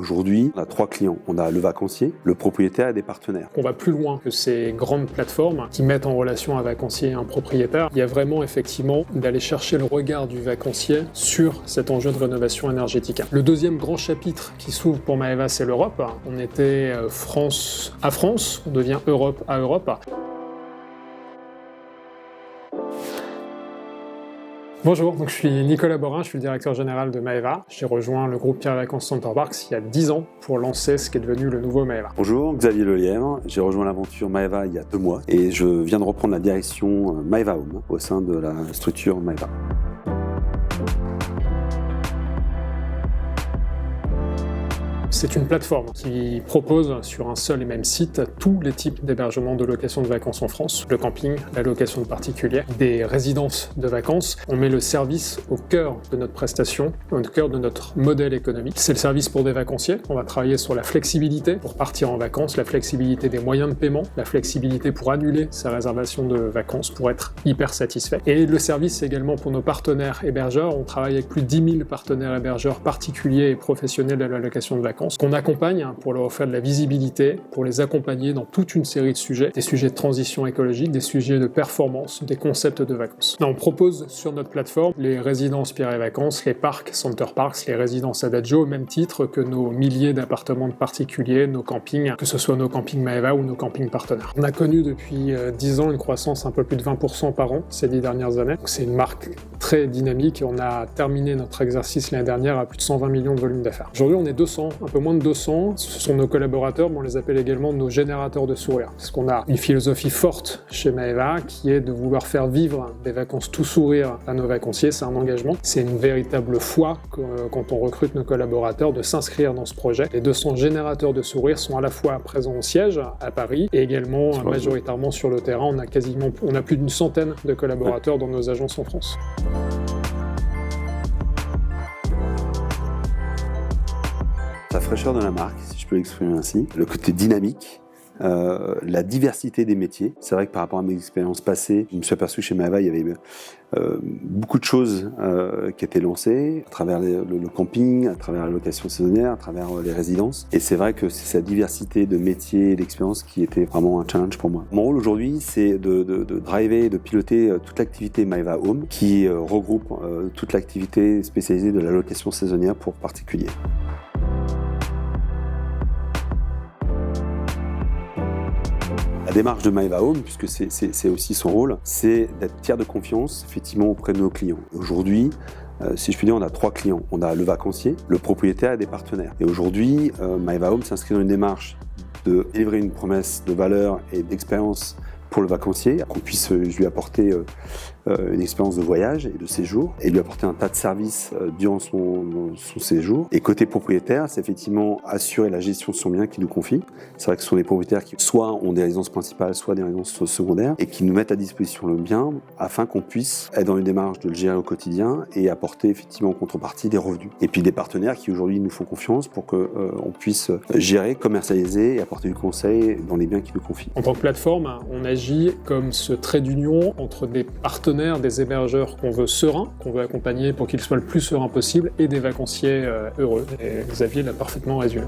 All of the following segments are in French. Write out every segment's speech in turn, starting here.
Aujourd'hui, on a 3 clients. On a le vacancier, le propriétaire et des partenaires. On va plus loin que ces grandes plateformes qui mettent en relation un vacancier et un propriétaire. Il y a vraiment effectivement d'aller chercher le regard du vacancier sur cet enjeu de rénovation énergétique. Le deuxième grand chapitre qui s'ouvre pour Maeva, c'est l'Europe. On était France à France, on devient Europe à Europe. Bonjour, donc je suis Nicolas Borin, je suis le directeur général de Maeva. J'ai rejoint le groupe Pierre Vacances Center Parcs il y a 10 ans pour lancer ce qui est devenu le nouveau Maeva. Bonjour, Xavier Lelièvre. J'ai rejoint l'aventure Maeva il y a 2 mois et je viens de reprendre la direction Maeva Home au sein de la structure Maeva. C'est une plateforme qui propose sur un seul et même site tous les types d'hébergements de location de vacances en France. Le camping, la location de particuliers, des résidences de vacances. On met le service au cœur de notre prestation, au cœur de notre modèle économique. C'est le service pour des vacanciers. On va travailler sur la flexibilité pour partir en vacances, la flexibilité des moyens de paiement, la flexibilité pour annuler sa réservation de vacances pour être hyper satisfait. Et le service c'est également pour nos partenaires hébergeurs. On travaille avec plus de 10 000 partenaires hébergeurs particuliers et professionnels de la location de vacances qu'on accompagne pour leur offrir de la visibilité, pour les accompagner dans toute une série de sujets, des sujets de transition écologique, des sujets de performance, des concepts de vacances. Là, on propose sur notre plateforme les résidences Pierre et Vacances, les parcs Center Parcs, les résidences Adagio, au même titre que nos milliers d'appartements de particuliers, nos campings, que ce soit nos campings Maeva ou nos campings partenaires. On a connu depuis 10 ans une croissance un peu plus de 20% par an ces 10 dernières années. Donc, c'est une marque très dynamique et on a terminé notre exercice l'année dernière à plus de 120 millions de volume d'affaires. Aujourd'hui, on est 200, un peu moins de 200. Ce sont nos collaborateurs, mais on les appelle également nos générateurs de sourire. Parce qu'on a une philosophie forte chez Maeva qui est de vouloir faire vivre des vacances tout sourire à nos vacanciers. C'est un engagement. C'est une véritable foi quand on recrute nos collaborateurs de s'inscrire dans ce projet. Les 200 générateurs de sourire sont à la fois présents au siège à Paris et également majoritairement sur le terrain. On a plus d'une centaine de collaborateurs dans nos agences en France. La fraîcheur de la marque, si je peux l'exprimer ainsi, le côté dynamique, la diversité des métiers. C'est vrai que par rapport à mes expériences passées, je me suis aperçu que chez Maeva, il y avait beaucoup de choses qui étaient lancées à travers le camping, à travers la location saisonnière, à travers les résidences. Et c'est vrai que c'est cette diversité de métiers et d'expériences qui était vraiment un challenge pour moi. Mon rôle aujourd'hui, c'est de driver, de piloter toute l'activité Maeva Home qui regroupe toute l'activité spécialisée de la location saisonnière pour particuliers. La démarche de Maeva Home, puisque c'est aussi son rôle, c'est d'être tiers de confiance effectivement auprès de nos clients. Aujourd'hui, si je puis dire, on a 3 clients. On a le vacancier, le propriétaire et des partenaires. Et aujourd'hui, Maeva Home s'inscrit dans une démarche de délivrer une promesse de valeur et d'expérience pour le vacancier, qu'on puisse lui apporter une expérience de voyage et de séjour et lui apporter un tas de services durant son séjour. Et côté propriétaire, c'est effectivement assurer la gestion de son bien qu'il nous confie. C'est vrai que ce sont des propriétaires qui soit ont des résidences principales, soit des résidences secondaires et qui nous mettent à disposition le bien afin qu'on puisse être dans une démarche de le gérer au quotidien et apporter effectivement en contrepartie des revenus. Et puis des partenaires qui aujourd'hui nous font confiance pour qu'on puisse gérer, commercialiser et apporter du conseil dans les biens qu'ils nous confient. En tant que plateforme, on agit comme ce trait d'union entre des partenaires, des hébergeurs qu'on veut sereins, qu'on veut accompagner pour qu'ils soient le plus sereins possible, et des vacanciers heureux. Et Xavier l'a parfaitement résumé.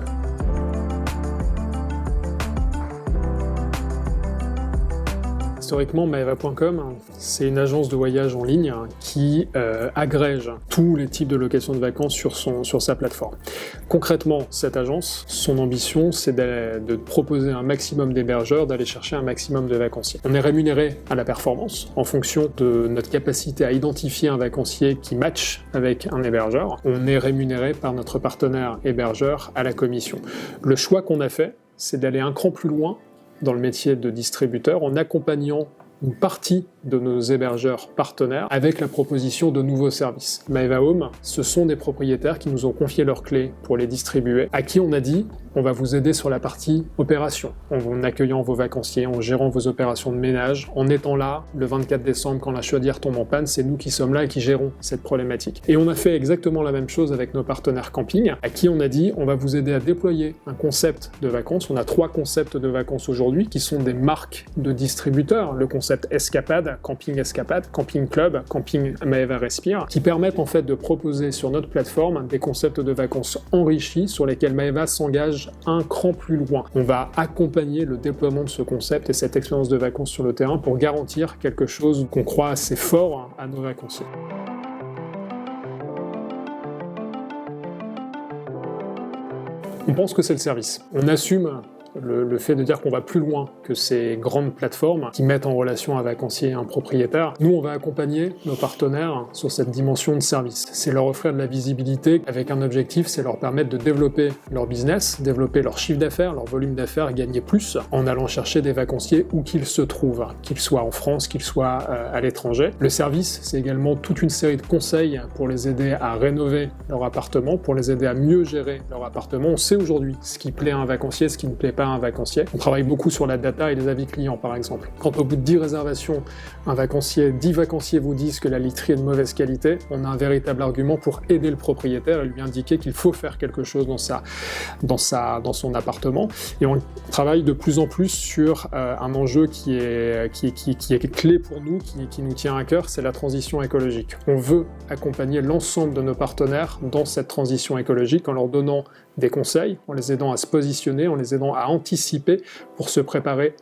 Historiquement, Maeva.com, c'est une agence de voyage en ligne qui agrège tous les types de location de vacances sur sa plateforme. Concrètement, cette agence, son ambition, c'est de proposer un maximum d'hébergeurs, d'aller chercher un maximum de vacanciers. On est rémunéré à la performance en fonction de notre capacité à identifier un vacancier qui match avec un hébergeur. On est rémunéré par notre partenaire hébergeur à la commission. Le choix qu'on a fait, c'est d'aller un cran plus loin dans le métier de distributeur en accompagnant une partie de nos hébergeurs partenaires avec la proposition de nouveaux services. Maeva Home, ce sont des propriétaires qui nous ont confié leurs clés pour les distribuer, à qui on a dit on va vous aider sur la partie opération, en accueillant vos vacanciers, en gérant vos opérations de ménage, en étant là le 24 décembre quand la chaudière tombe en panne, c'est nous qui sommes là et qui gérons cette problématique. Et on a fait exactement la même chose avec nos partenaires camping, à qui on a dit on va vous aider à déployer un concept de vacances. On a 3 concepts de vacances aujourd'hui qui sont des marques de distributeurs. Le concept concept escapade, camping club, camping Maeva Respire, qui permettent en fait de proposer sur notre plateforme des concepts de vacances enrichis sur lesquels Maeva s'engage un cran plus loin. On va accompagner le déploiement de ce concept et cette expérience de vacances sur le terrain pour garantir quelque chose qu'on croit assez fort à nos vacanciers. On pense que c'est le service. On assume le fait de dire qu'on va plus loin que ces grandes plateformes qui mettent en relation un vacancier et un propriétaire. Nous, on va accompagner nos partenaires sur cette dimension de service. C'est leur offrir de la visibilité avec un objectif, c'est leur permettre de développer leur business, développer leur chiffre d'affaires, leur volume d'affaires et gagner plus en allant chercher des vacanciers où qu'ils se trouvent, qu'ils soient en France, qu'ils soient à l'étranger. Le service, c'est également toute une série de conseils pour les aider à rénover leur appartement, pour les aider à mieux gérer leur appartement. On sait aujourd'hui ce qui plaît à un vacancier, ce qui ne plaît pas à un vacancier. On travaille beaucoup sur la data et les avis clients, par exemple. Quand au bout de 10 réservations, 10 vacanciers vous disent que la literie est de mauvaise qualité, on a un véritable argument pour aider le propriétaire et lui indiquer qu'il faut faire quelque chose dans son appartement. Et on travaille de plus en plus sur un enjeu qui est clé pour nous, qui nous tient à cœur, c'est la transition écologique. On veut accompagner l'ensemble de nos partenaires dans cette transition écologique en leur donnant des conseils, en les aidant à se positionner, en les aidant à anticiper pour se préparer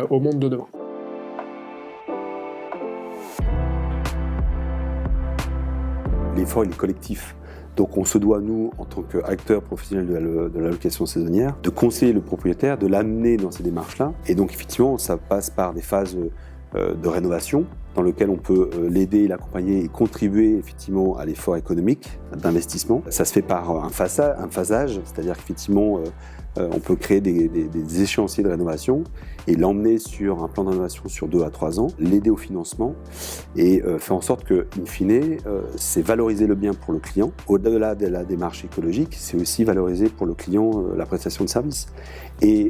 au monde de demain. L'effort il est collectif. Donc on se doit, nous, en tant qu'acteurs professionnels de la location saisonnière, de conseiller le propriétaire, de l'amener dans ces démarches-là. Et donc effectivement, ça passe par des phases de rénovation, dans lequel on peut l'aider, l'accompagner et contribuer effectivement à l'effort économique d'investissement. Ça se fait par un phasage, c'est-à-dire qu'effectivement on peut créer des échéanciers de rénovation et l'emmener sur un plan de rénovation sur 2 à 3 ans, l'aider au financement et faire en sorte que, in fine, c'est valoriser le bien pour le client. Au-delà de la démarche écologique, c'est aussi valoriser pour le client la prestation de service et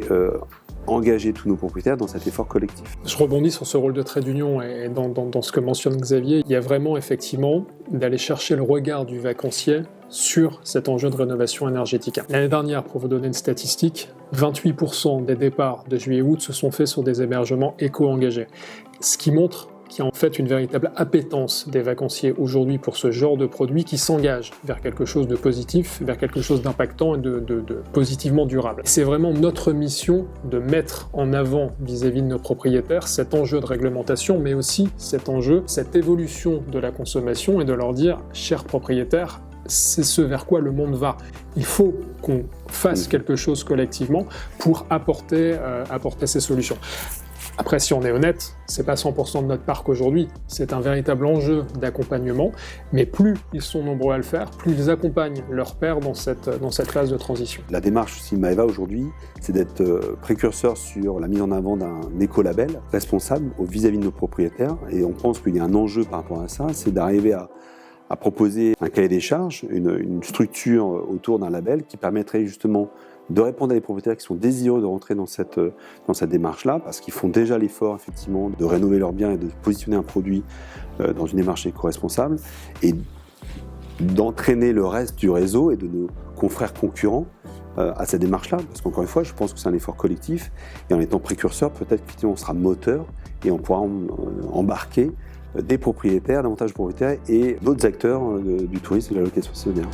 engager tous nos propriétaires dans cet effort collectif. Je rebondis sur ce rôle de trait d'union et dans ce que mentionne Xavier, il y a vraiment effectivement d'aller chercher le regard du vacancier sur cet enjeu de rénovation énergétique. L'année dernière, pour vous donner une statistique, 28% des départs de juillet-août se sont faits sur des hébergements éco-engagés, ce qui montre qu'il y a en fait une véritable appétence des vacanciers aujourd'hui pour ce genre de produit qui s'engage vers quelque chose de positif, vers quelque chose d'impactant et de positivement durable. C'est vraiment notre mission de mettre en avant vis-à-vis de nos propriétaires cet enjeu de réglementation, mais aussi cet enjeu, cette évolution de la consommation et de leur dire, chers propriétaires, c'est ce vers quoi le monde va. Il faut qu'on fasse quelque chose collectivement pour apporter ces solutions. Après, si on est honnête, c'est pas 100% de notre parc aujourd'hui, c'est un véritable enjeu d'accompagnement, mais plus ils sont nombreux à le faire, plus ils accompagnent leurs pairs dans cette phase de transition. La démarche aussi de Maeva aujourd'hui, c'est d'être précurseur sur la mise en avant d'un écolabel responsable vis-à-vis de nos propriétaires, et on pense qu'il y a un enjeu par rapport à ça, c'est d'arriver à proposer un cahier des charges, une structure autour d'un label qui permettrait justement de répondre à des propriétaires qui sont désireux de rentrer dans cette démarche-là, parce qu'ils font déjà l'effort effectivement de rénover leurs biens et de positionner un produit dans une démarche éco-responsable, et d'entraîner le reste du réseau et de nos confrères concurrents à cette démarche-là, parce qu'encore une fois, je pense que c'est un effort collectif, et en étant précurseur, peut-être qu'effectivement on sera moteur, et on pourra embarquer des propriétaires, davantage de propriétaires, et d'autres acteurs du tourisme et de la location saisonnière.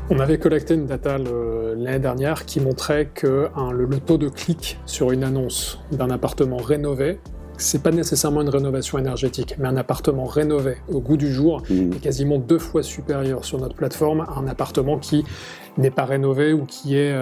On avait collecté une data l'année dernière qui montrait que le taux de clic sur une annonce d'un appartement rénové, c'est pas nécessairement une rénovation énergétique, mais un appartement rénové au goût du jour est quasiment 2 fois supérieur sur notre plateforme à un appartement qui n'est pas rénové ou qui est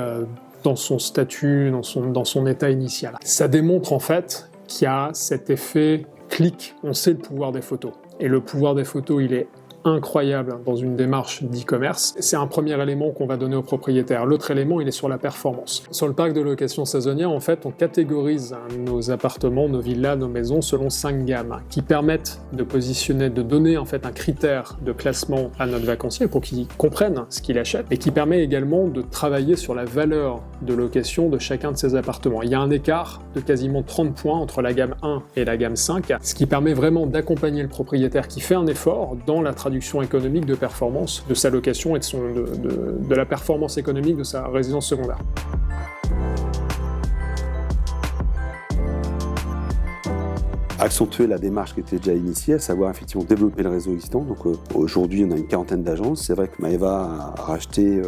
dans son statut, dans son état initial. Ça démontre en fait qu'il y a cet effet clic. On sait le pouvoir des photos. Et le pouvoir des photos, il est incroyable dans une démarche d'e-commerce. C'est un premier élément qu'on va donner aux propriétaires. L'autre élément, il est sur la performance. Sur le parc de location saisonnière, en fait, on catégorise nos appartements, nos villas, nos maisons selon 5 gammes qui permettent de positionner, de donner en fait un critère de classement à notre vacancier pour qu'il comprenne ce qu'il achète et qui permet également de travailler sur la valeur de location de chacun de ces appartements. Il y a un écart de quasiment 30 points entre la gamme 1 et la gamme 5, ce qui permet vraiment d'accompagner le propriétaire qui fait un effort dans la traduction économique de performance de sa location et de la performance économique de sa résidence secondaire. accentuer la démarche qui était déjà initiée, à savoir effectivement développer le réseau existant. Donc aujourd'hui, on a une quarantaine d'agences. C'est vrai que Maeva a racheté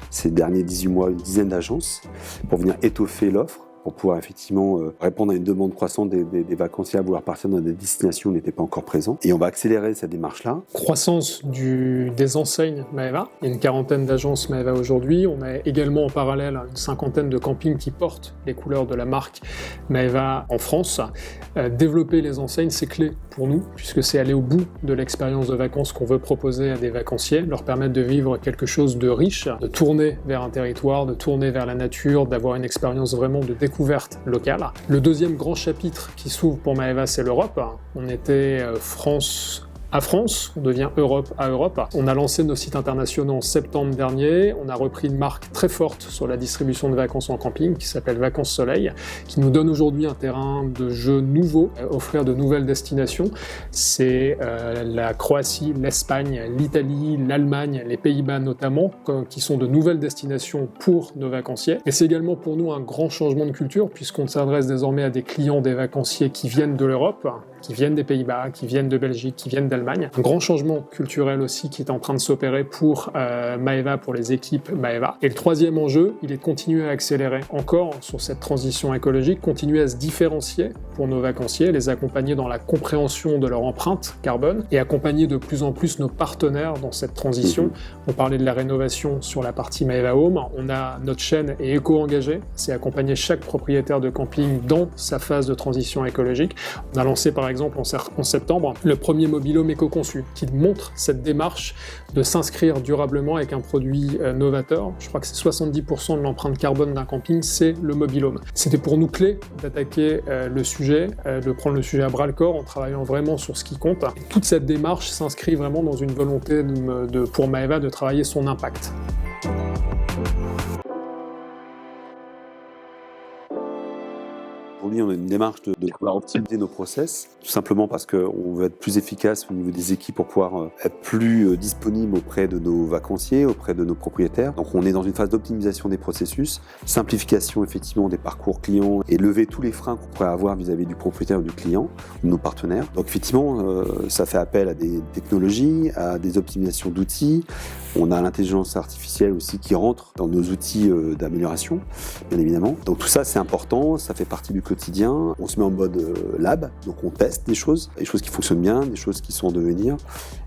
ces derniers 18 mois une dizaine d'agences pour venir étoffer l'offre, pour pouvoir effectivement répondre à une demande croissante des vacanciers à vouloir partir dans des destinations où n'étaient pas encore présents. Et on va accélérer cette démarche-là. Croissance des enseignes Maeva. Il y a une quarantaine d'agences Maeva aujourd'hui. On a également en parallèle une cinquantaine de campings qui portent les couleurs de la marque Maeva en France. Développer les enseignes, c'est clé pour nous, puisque c'est aller au bout de l'expérience de vacances qu'on veut proposer à des vacanciers, leur permettre de vivre quelque chose de riche, de tourner vers un territoire, de tourner vers la nature, d'avoir une expérience vraiment de découverte locale. Le deuxième grand chapitre qui s'ouvre pour Maeva, c'est l'Europe. On était France à France, on devient Europe à Europe. On a lancé nos sites internationaux en septembre dernier, on a repris une marque très forte sur la distribution de vacances en camping qui s'appelle Vacances Soleil, qui nous donne aujourd'hui un terrain de jeu nouveau, offrir de nouvelles destinations. C'est la Croatie, l'Espagne, l'Italie, l'Allemagne, les Pays-Bas notamment, qui sont de nouvelles destinations pour nos vacanciers. Et c'est également pour nous un grand changement de culture, puisqu'on s'adresse désormais à des clients, des vacanciers qui viennent de l'Europe, qui viennent des Pays-Bas, qui viennent de Belgique, qui viennent d'Allemagne. Un grand changement culturel aussi qui est en train de s'opérer pour Maeva, pour les équipes Maeva. Et le troisième enjeu, il est de continuer à accélérer encore sur cette transition écologique, continuer à se différencier pour nos vacanciers, les accompagner dans la compréhension de leur empreinte carbone et accompagner de plus en plus nos partenaires dans cette transition. On parlait de la rénovation sur la partie Maeva Home. On a notre chaîne est éco-engagée, c'est accompagner chaque propriétaire de camping dans sa phase de transition écologique. On a lancé par exemple en septembre le premier mobil-home éco-conçu qui montre cette démarche de s'inscrire durablement avec un produit novateur. Je crois que c'est 70% de l'empreinte carbone d'un camping, c'est le mobil-home. C'était pour nous clé d'attaquer le sujet, de prendre le sujet à bras-le-corps en travaillant vraiment sur ce qui compte. Et toute cette démarche s'inscrit vraiment dans une volonté pour Maeva de travailler son impact. Aujourd'hui, on a une démarche de pouvoir optimiser nos process, tout simplement parce qu'on veut être plus efficace au niveau des équipes pour pouvoir être plus disponible auprès de nos vacanciers, auprès de nos propriétaires. Donc on est dans une phase d'optimisation des processus, simplification effectivement des parcours clients et lever tous les freins qu'on pourrait avoir vis-à-vis du propriétaire ou du client, de nos partenaires. Donc effectivement, ça fait appel à des technologies, à des optimisations d'outils. On a l'intelligence artificielle aussi qui rentre dans nos outils d'amélioration, bien évidemment. Donc tout ça, c'est important, ça fait partie du quotidien. On se met en mode lab, donc on teste des choses qui fonctionnent bien, des choses qui sont en devenir.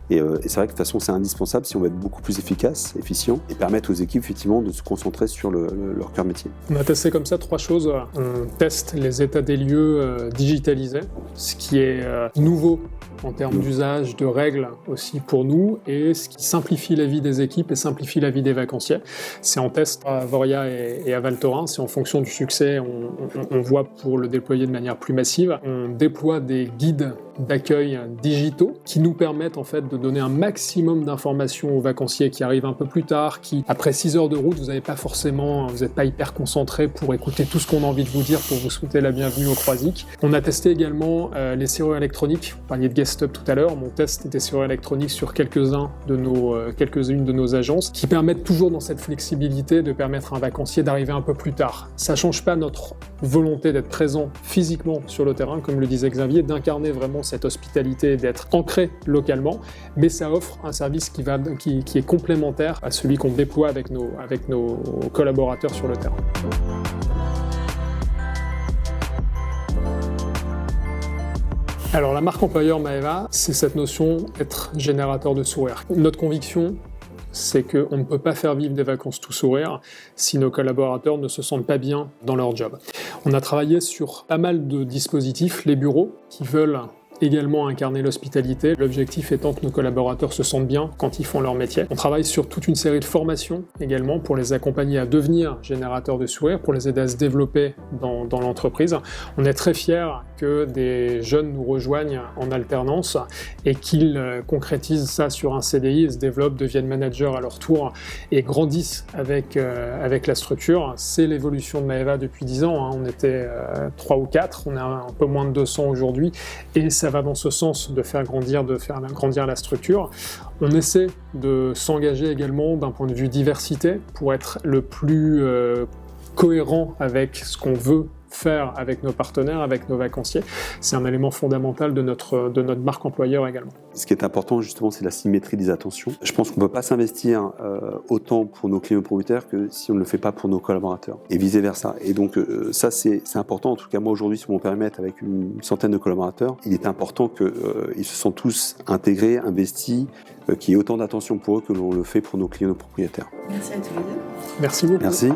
Et c'est vrai que de toute façon, c'est indispensable si on veut être beaucoup plus efficace, efficient, et permettre aux équipes effectivement de se concentrer sur leur cœur métier. On a testé comme ça 3 choses. On teste les états des lieux digitalisés, ce qui est nouveau en termes d'usage, de règles aussi pour nous, et ce qui simplifie la vie des équipes et simplifie la vie des vacanciers. C'est en test à Voria et à Val Thorens, c'est en fonction du succès, on voit pour le déployer de manière plus massive. On déploie des guides d'accueil digitaux qui nous permettent en fait de donner un maximum d'informations aux vacanciers qui arrivent un peu plus tard, qui après 6 heures de route, vous n'êtes pas hyper concentré pour écouter tout ce qu'on a envie de vous dire pour vous souhaiter la bienvenue au Croisic. On a testé également les serrures électroniques. Vous parliez de Guest Hub tout à l'heure. Mon test des serrures électroniques sur quelques-unes de nos agences qui permettent toujours dans cette flexibilité de permettre à un vacancier d'arriver un peu plus tard. Ça change pas notre volonté d'être présent physiquement sur le terrain, comme le disait Xavier, d'incarner vraiment cette hospitalité, d'être ancré localement, mais ça offre un service qui est complémentaire à celui qu'on déploie avec nos collaborateurs sur le terrain. Alors la marque employeur Maeva, c'est cette notion d'être générateur de sourire. Notre conviction, c'est qu'on ne peut pas faire vivre des vacances tout sourire si nos collaborateurs ne se sentent pas bien dans leur job. On a travaillé sur pas mal de dispositifs, les bureaux qui veulent également incarner l'hospitalité, l'objectif étant que nos collaborateurs se sentent bien quand ils font leur métier. On travaille sur toute une série de formations également pour les accompagner à devenir générateurs de sourire, pour les aider à se développer dans l'entreprise. On est très fiers que des jeunes nous rejoignent en alternance et qu'ils concrétisent ça sur un CDI, et se développent, deviennent managers à leur tour et grandissent avec la structure. C'est l'évolution de Maeva depuis 10 ans. On était 3 ou 4, on est un peu moins de 200 aujourd'hui et ça va dans ce sens de faire grandir la structure. On essaie de s'engager également d'un point de vue diversité pour être le plus cohérent avec ce qu'on veut faire avec nos partenaires, avec nos vacanciers. C'est un élément fondamental de notre marque employeur également. Ce qui est important justement, c'est la symétrie des attentions. Je pense qu'on ne peut pas s'investir autant pour nos clients propriétaires que si on ne le fait pas pour nos collaborateurs et vice-versa. Et donc ça c'est important. En tout cas moi aujourd'hui sur mon périmètre avec une centaine de collaborateurs, il est important qu'ils se sentent tous intégrés, investis, qu'il y ait autant d'attention pour eux que l'on le fait pour nos clients propriétaires. Merci à tous les deux. Merci beaucoup. Merci.